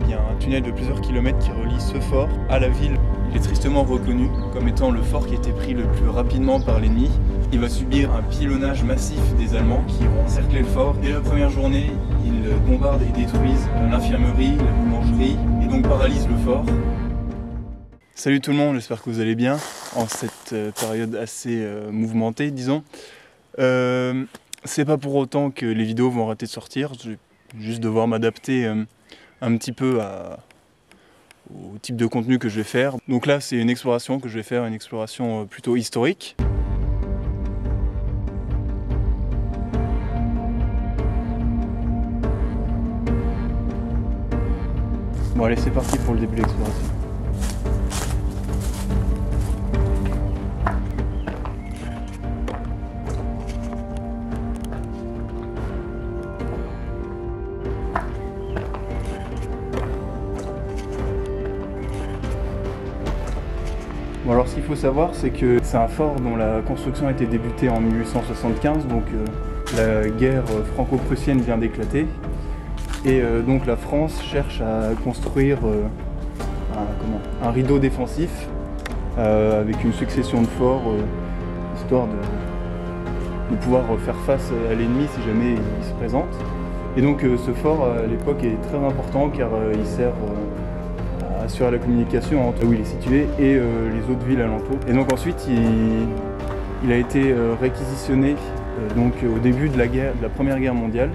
Il y a un tunnel de plusieurs kilomètres qui relie ce fort à la ville. Il est tristement reconnu comme étant le fort qui a été pris le plus rapidement par l'ennemi. Il va subir un pilonnage massif des Allemands qui vont encercler le fort. Dès la première journée, ils bombardent et détruisent l'infirmerie, la boulangerie et donc paralysent le fort. Salut tout le monde, j'espère que vous allez bien en cette période assez mouvementée, disons. C'est pas pour autant que les vidéos vont arrêter de sortir, je vais juste devoir m'adapter un petit peu au type de contenu que je vais faire. Donc là, c'est une exploration que je vais faire, une exploration plutôt historique. Bon allez, c'est parti pour le début de l'exploration. Bon alors ce qu'il faut savoir, c'est que c'est un fort dont la construction a été débutée en 1875, donc la guerre franco-prussienne vient d'éclater. Et donc la France cherche à construire un rideau défensif avec une succession de forts, histoire de pouvoir faire face à l'ennemi si jamais il se présente. Et donc ce fort à l'époque est très important car il sert à assurer la communication entre où il est situé et les autres villes alentours. Et donc ensuite il a été réquisitionné donc au début de la Première Guerre mondiale.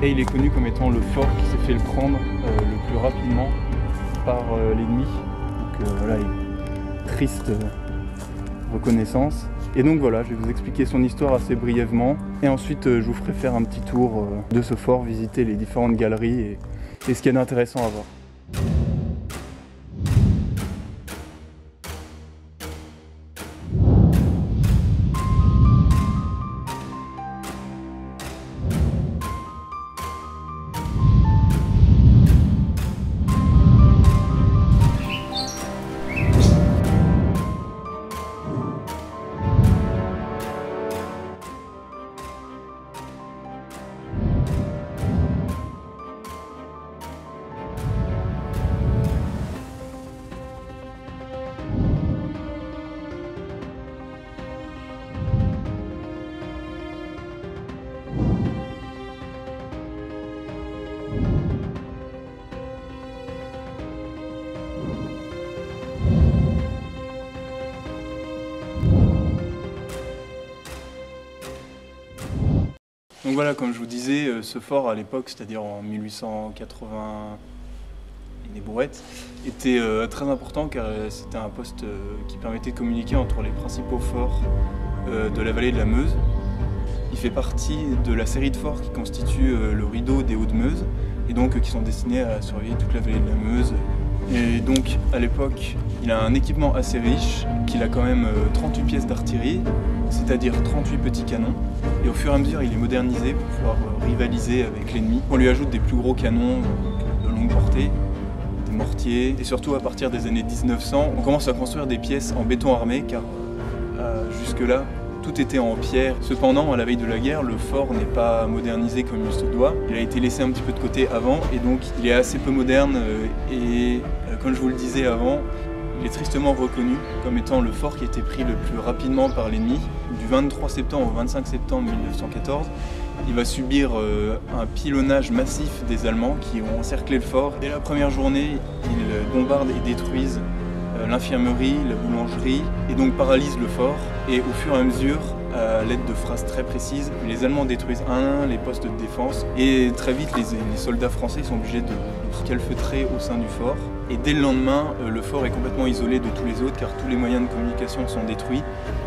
Et il est connu comme étant le fort qui s'est fait le prendre le plus rapidement par l'ennemi. Donc voilà, une triste reconnaissance. Et donc voilà, je vais vous expliquer son histoire assez brièvement. Et ensuite, je vous ferai faire un petit tour de ce fort, visiter les différentes galeries et ce qu'il y a d'intéressant à voir. Donc voilà, comme je vous disais, ce fort à l'époque, c'est-à-dire en 1880 et des bourrettes, était très important car c'était un poste qui permettait de communiquer entre les principaux forts de la vallée de la Meuse. Il fait partie de la série de forts qui constitue le rideau des Hauts-de-Meuse et donc qui sont destinés à surveiller toute la vallée de la Meuse. Et donc à l'époque, il a un équipement assez riche, qu'il a quand même 38 pièces d'artillerie, c'est-à-dire 38 petits canons. Et au fur et à mesure, il est modernisé pour pouvoir rivaliser avec l'ennemi. On lui ajoute des plus gros canons de longue portée, des mortiers, et surtout à partir des années 1900, on commence à construire des pièces en béton armé, car jusque-là, tout était en pierre. Cependant, à la veille de la guerre, le fort n'est pas modernisé comme il se doit. Il a été laissé un petit peu de côté avant, et donc il est assez peu moderne, et comme je vous le disais avant, il est tristement reconnu comme étant le fort qui a été pris le plus rapidement par l'ennemi. Du 23 septembre au 25 septembre 1914, il va subir un pilonnage massif des Allemands qui ont encerclé le fort. Dès la première journée, ils bombardent et détruisent l'infirmerie, la boulangerie, et donc paralysent le fort. Et au fur et à mesure, à l'aide de phrases très précises, les Allemands détruisent un à un les postes de défense, et très vite les soldats français sont obligés de se calfeutrer au sein du fort. Et dès le lendemain, le fort est complètement isolé de tous les autres car tous les moyens de communication sont détruits,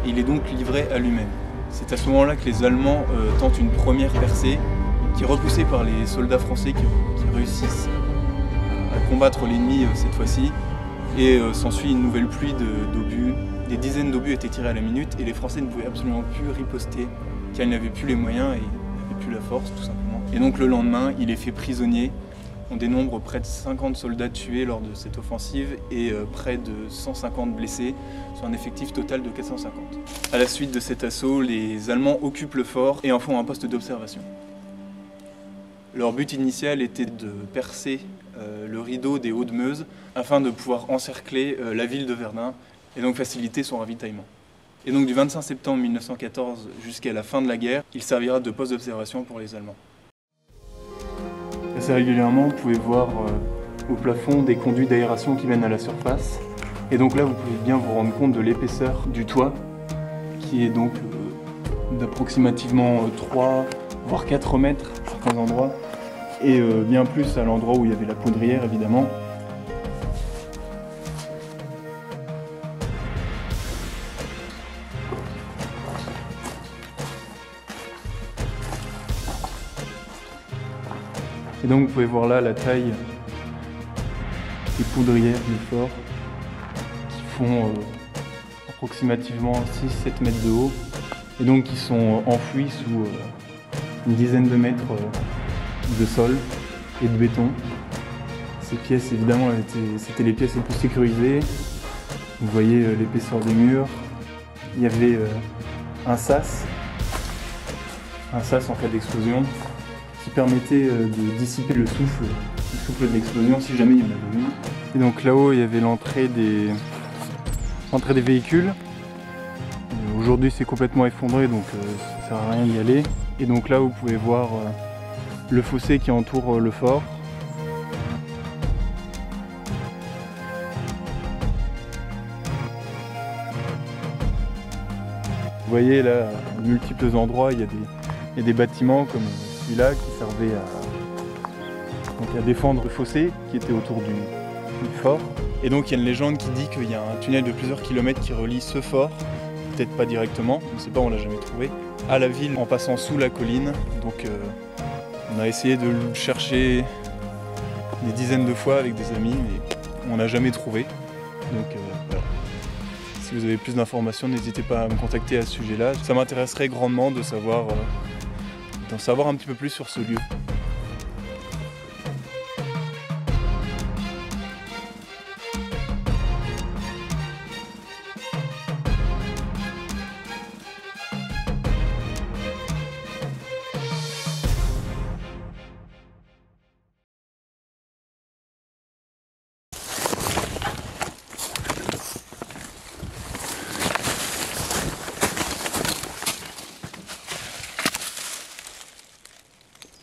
et il est donc livré à lui-même. C'est à ce moment-là que les Allemands tentent une première percée, qui est repoussée par les soldats français qui réussissent à combattre l'ennemi cette fois-ci. Et s'ensuit une nouvelle pluie d'obus. Des dizaines d'obus étaient tirés à la minute et les Français ne pouvaient absolument plus riposter car ils n'avaient plus les moyens et n'avaient plus la force tout simplement. Et donc le lendemain, il est fait prisonnier. On dénombre près de 50 soldats tués lors de cette offensive et près de 150 blessés, sur un effectif total de 450. À la suite de cet assaut, les Allemands occupent le fort et en font un poste d'observation. Leur but initial était de percer le rideau des Hauts-de-Meuse afin de pouvoir encercler la ville de Verdun et donc faciliter son ravitaillement. Et donc du 25 septembre 1914 jusqu'à la fin de la guerre, il servira de poste d'observation pour les Allemands. Assez régulièrement, vous pouvez voir au plafond des conduits d'aération qui mènent à la surface. Et donc là, vous pouvez bien vous rendre compte de l'épaisseur du toit, qui est donc d'approximativement 3 voire 4 mètres à certains endroits, et bien plus à l'endroit où il y avait la poudrière évidemment. Et donc vous pouvez voir là la taille des poudrières du fort qui font approximativement 6-7 mètres de haut et donc qui sont enfouis sous une dizaine de mètres de sol et de béton. Ces pièces évidemment c'était les pièces les plus sécurisées. Vous voyez l'épaisseur des murs. Il y avait un sas en cas d'explosion qui permettait de dissiper le souffle de l'explosion si jamais il y en avait une. Et donc là-haut il y avait l'entrée des véhicules. Aujourd'hui c'est complètement effondré donc ça sert à rien d'y aller. Et donc là vous pouvez voir le fossé qui entoure le fort. Vous voyez là à multiples endroits il y a des bâtiments comme celui-là qui servait à défendre le fossé qui était autour du fort. Et donc il y a une légende qui dit qu'il y a un tunnel de plusieurs kilomètres qui relie ce fort, peut-être pas directement, on ne sait pas, on l'a jamais trouvé, à la ville en passant sous la colline. Donc on a essayé de le chercher des dizaines de fois avec des amis, mais on n'a jamais trouvé. Donc voilà. Si vous avez plus d'informations, n'hésitez pas à me contacter à ce sujet-là. Ça m'intéresserait grandement de savoir un petit peu plus sur ce lieu.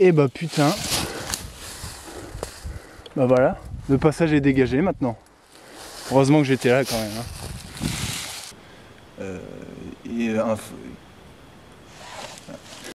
Et bah putain, bah voilà, le passage est dégagé maintenant. Heureusement que j'étais là quand même.